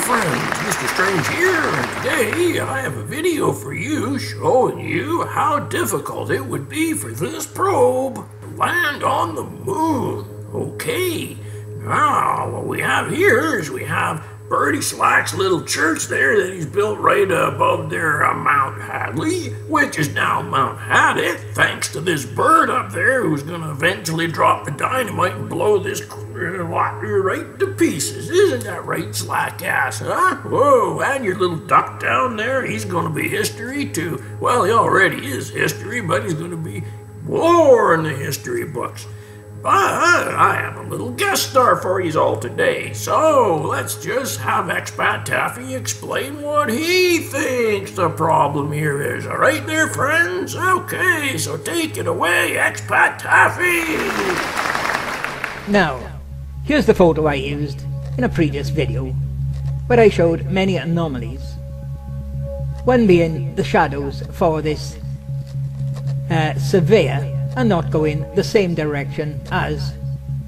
friends, Mr. Strange here, and today I have a video for you showing you how difficult it would be for this probe to land on the moon. Okay, now what we have here is we have Bertie Slack's little church there that he's built right above there on Mount Hadley, which is now Mount Haddock, thanks to this bird up there who's going to eventually drop the dynamite and blow this water right to pieces. Isn't that right, Slack ass, huh? Whoa, and your little duck down there, he's going to be history too. Well, he already is history, but he's going to be more in the history books. But I have a little guest star for you all today, so let's just have Expat Taffy explain what he thinks the problem here is. All right there, friends? Okay, so take it away, Expat Taffy! Now, here's the photo I used in a previous video, where I showed many anomalies. One being the shadows for this surveyor are not going the same direction as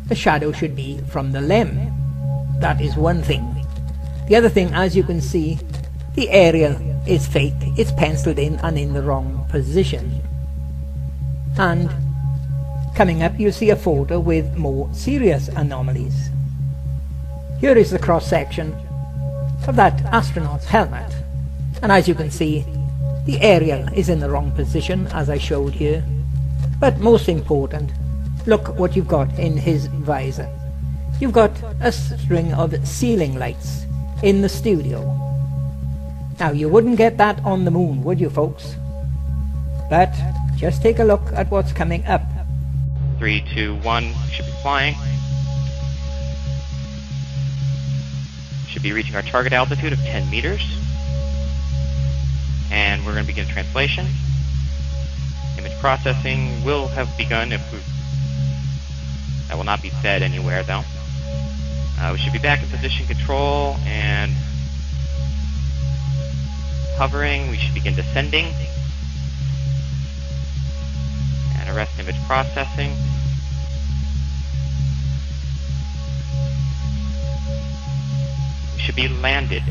the shadow should be from the limb. That is one thing. The other thing, as you can see, the aerial is fake. It's penciled in and in the wrong position. And coming up you see a photo with more serious anomalies. Here is the cross section of that astronaut's helmet, and as you can see, the aerial is in the wrong position as I showed here. But most important, look what you've got in his visor. You've got a string of ceiling lights in the studio. Now you wouldn't get that on the moon, would you folks? But just take a look at what's coming up. 3, 2, 1, should be flying. Should be reaching our target altitude of 10 meters. And we're going to begin translation. Image processing will have begun if we... That will not be said anywhere though. We should be back in position control and hovering. We should begin descending. And arrest image processing. We should be landed.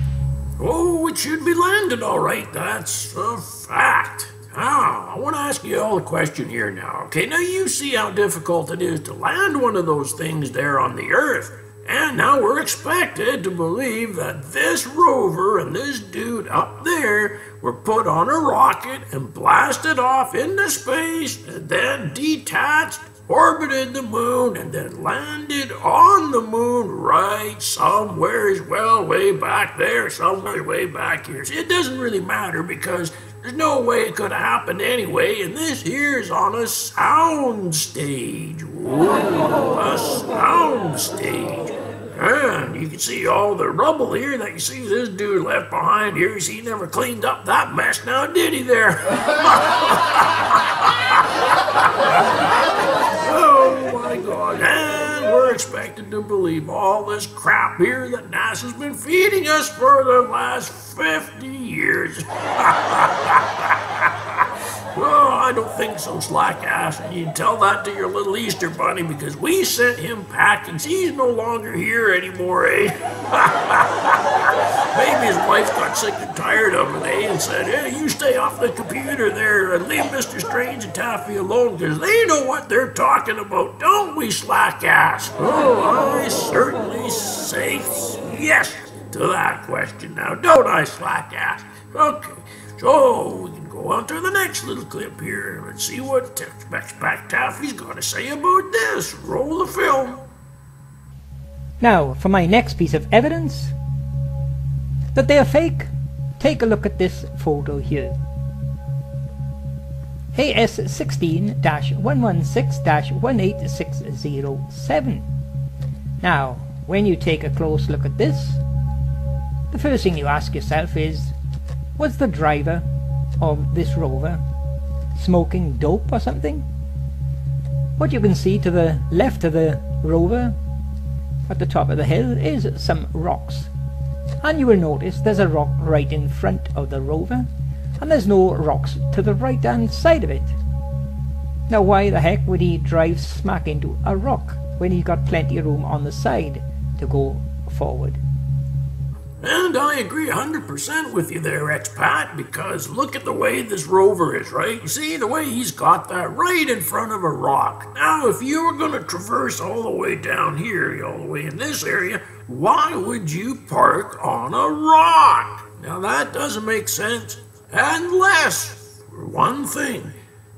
Oh, it should be landed all right, that's a fact. Now, I want to ask you all a question here now. Okay, now you see how difficult it is to land one of those things there on the Earth. And now we're expected to believe that this rover and this dude up there were put on a rocket and blasted off into space and then detached, orbited the moon, and then landed on the moon right somewhere, well, way back there, somewhere way back here. See, it doesn't really matter because there's no way it could have happened anyway, and this here's on a sound stage. Ooh, a sound stage. And you can see all the rubble here that you see this dude left behind here. You see, he never cleaned up that mess now, did he there? Oh my God. And we're expected to believe all this crap here that NASA's been feeding us for the last 50 years. Well, I don't think so, slack ass. And you can tell that to your little Easter bunny because we sent him packing. See, he's no longer here anymore, eh? Maybe his wife got sick and tired of it, eh? And said, hey, you stay off the computer there and leave Mr. Strange and Taffy alone because they know what they're talking about, don't we, slack ass? Oh, I certainly say yes to that question now, don't I, slack ass? Okay, so we can go on to the next little clip here and see what Expat Taffy's got to say about this. Roll the film. Now, for my next piece of evidence that they are fake, take a look at this photo here. AS16-116-18607. Now, when you take a close look at this, the first thing you ask yourself is, was the driver of this rover smoking dope or something? What you can see to the left of the rover at the top of the hill is some rocks, and you will notice there's a rock right in front of the rover and there's no rocks to the right hand side of it. Now why the heck would he drive smack into a rock when he's got plenty of room on the side to go forward? And I agree 100% with you there, expat, because look at the way this rover is, right? You see the way he's got that right in front of a rock. Now, if you were going to traverse all the way down here, all the way in this area, why would you park on a rock? Now, that doesn't make sense. Unless, for one thing,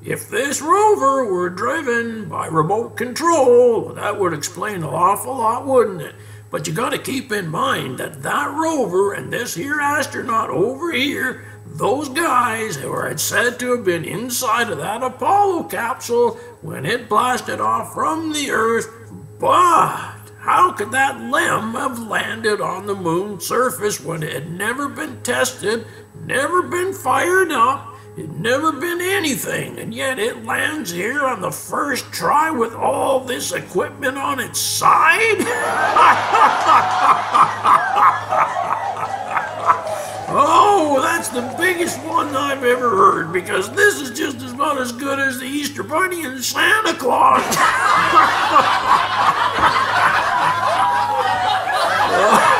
if this rover were driven by remote control, that would explain an awful lot, wouldn't it? But you gotta keep in mind that that rover and this here astronaut over here, those guys who are said to have been inside of that Apollo capsule when it blasted off from the Earth, but how could that LEM have landed on the moon's surface when it had never been tested, never been fired up, it never been anything, and yet it lands here on the first try with all this equipment on its side? Oh, that's the biggest one I've ever heard, because this is just about as good as the Easter Bunny and Santa Claus.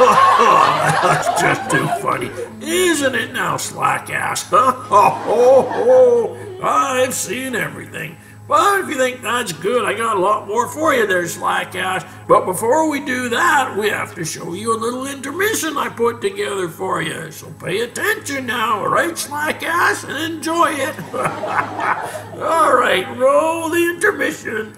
Oh, that's just too funny. Isn't it now, slackass, huh? Oh, I've seen everything. But if you think that's good, I got a lot more for you there, slackass. But before we do that, we have to show you a little intermission I put together for you. So pay attention now, all right, slackass, and enjoy it. All right, roll the intermission.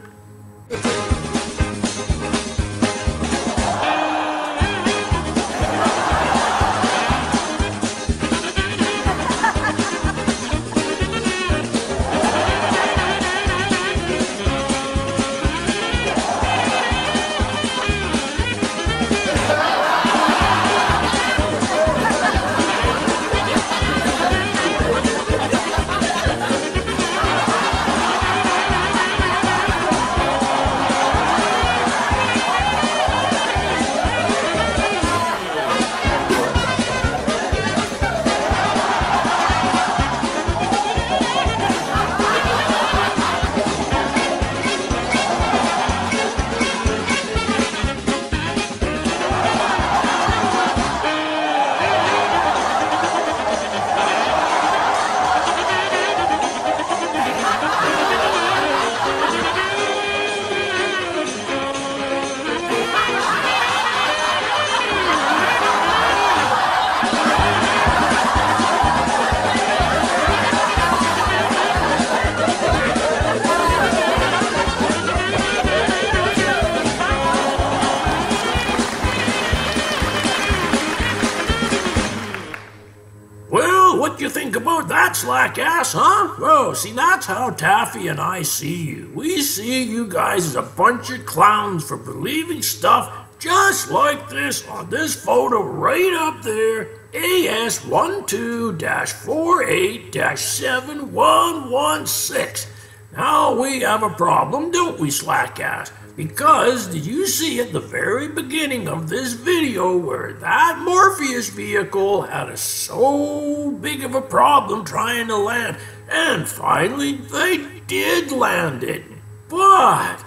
What you think about that, slackass, huh? Oh, see, that's how Taffy and I see you. We see you guys as a bunch of clowns for believing stuff just like this on this photo right up there, AS12-48-7116. Now we have a problem, don't we, slackass? Because did you see at the very beginning of this video where that Morpheus vehicle had so big of a problem trying to land, and finally they did land it. But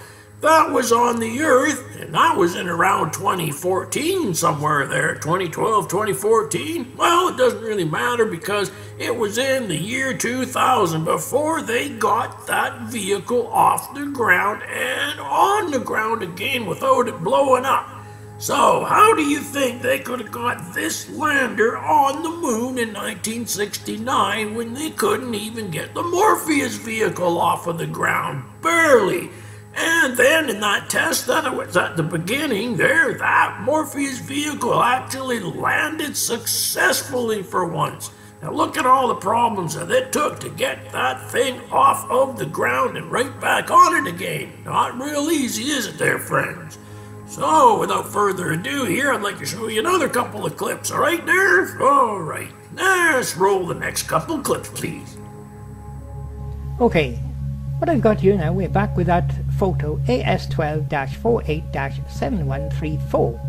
that was on the Earth, and that was in around 2014, somewhere there, 2012, 2014. Well, it doesn't really matter because it was in the year 2000 before they got that vehicle off the ground and on the ground again without it blowing up. So, how do you think they could have got this lander on the moon in 1969 when they couldn't even get the Morpheus vehicle off of the ground? Barely. And then in that test that was at the beginning there, that Morpheus vehicle actually landed successfully for once. Now look at all the problems that it took to get that thing off of the ground and right back on it again. Not real easy, is it there, friends? So, without further ado here, I'd like to show you another couple of clips, alright there? Alright, let's roll the next couple clips, please. Okay, what I've got here now, we're back with that photo AS12-48-7134.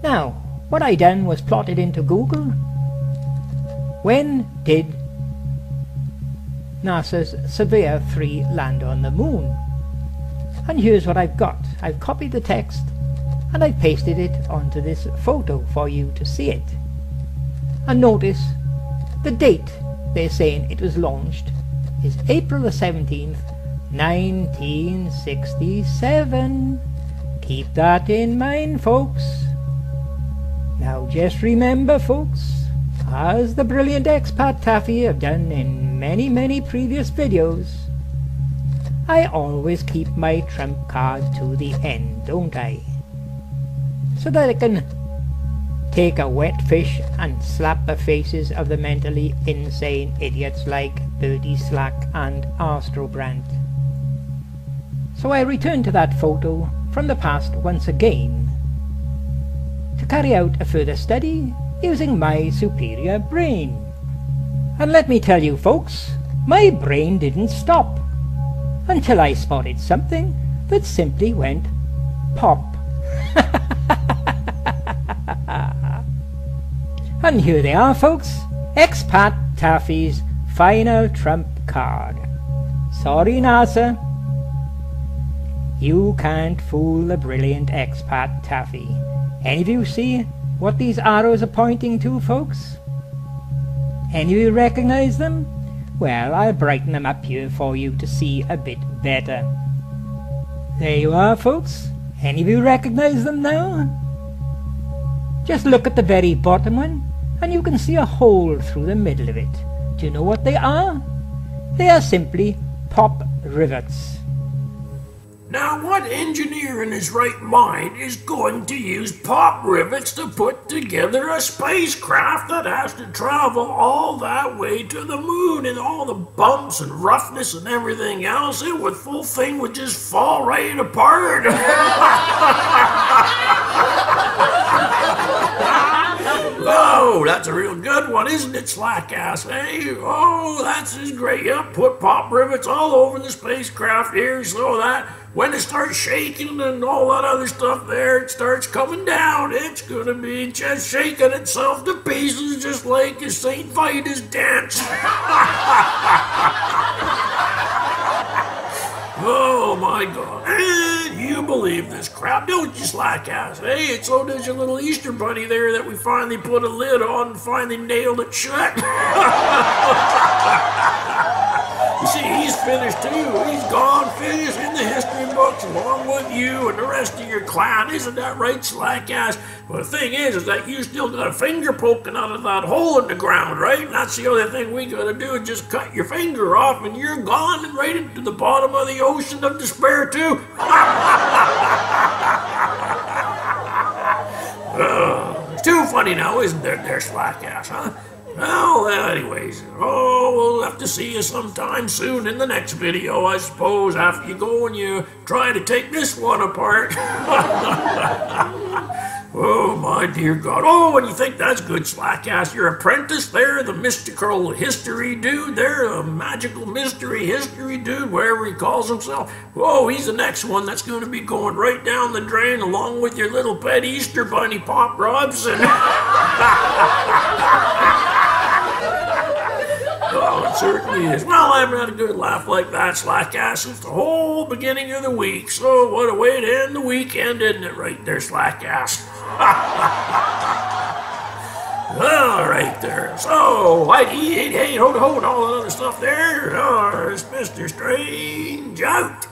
Now, what I done was plotted into Google. When did NASA's Surveyor 3 land on the moon? And here's what I've got. I've copied the text and I've pasted it onto this photo for you to see it. And notice the date they're saying it was launched is April the 17th, 1967. Keep that in mind, folks. Now just remember, folks, as the brilliant expat Taffy have done in many previous videos, I always keep my trump card to the end, don't I? So that I can take a wet fish and slap the faces of the mentally insane idiots like Bertie Slack and Astrobrand. So I return to that photo from the past once again to carry out a further study using my superior brain. And let me tell you, folks, my brain didn't stop until I spotted something that simply went pop. And here they are, folks, expat Taffy's final trump card. Sorry, NASA, you can't fool the brilliant expat Taffy. Any of you see what these arrows are pointing to, folks? Any of you recognize them? Well, I'll brighten them up here for you to see a bit better. There you are, folks. Any of you recognize them now? Just look at the very bottom one, and you can see a hole through the middle of it. Do you know what they are? They are simply pop rivets. Now, what engineer in his right mind is going to use pop rivets to put together a spacecraft that has to travel all that way to the moon and all the bumps and roughness and everything else? The whole thing would just fall right apart. Oh, that's a real good one, isn't it, Slackass, eh? Oh, that's just great. Yep, put pop rivets all over the spacecraft here so that when it starts shaking and all that other stuff there, it starts coming down. It's going to be just shaking itself to pieces just like a St. Vitus dance. Oh, my God. And you believe this crap, don't you, Slackass? Hey, and so does your little Easter bunny there that we finally put a lid on and finally nailed it shut. You see, he's finished too. He's gone, finished in the history books along with you and the rest of your clan. Isn't that right, Slackass? Well, the thing is that you still got a finger poking out of that hole in the ground, right? And that's the other thing we gotta do is just cut your finger off and you're gone and right into the bottom of the ocean of despair too. It's too funny now, isn't there, Slackass, huh? Well, anyways, we'll have to see you sometime soon in the next video, I suppose, after you go and you try to take this one apart. Oh, my dear God. Oh, and you think that's good, Slackass? Your apprentice there, the mystical history dude there, the magical mystery history dude, wherever he calls himself. Oh, he's the next one that's going to be going right down the drain along with your little pet Easter bunny, Pop Robson. Oh, it certainly is. Well, I haven't had a good laugh like that, Slackass, since the whole beginning of the week. So, what a way to end the weekend, isn't it, right there, Slackass? All right there. So, hey, hold, all that other stuff there. Oh, it's Mr. Strange out.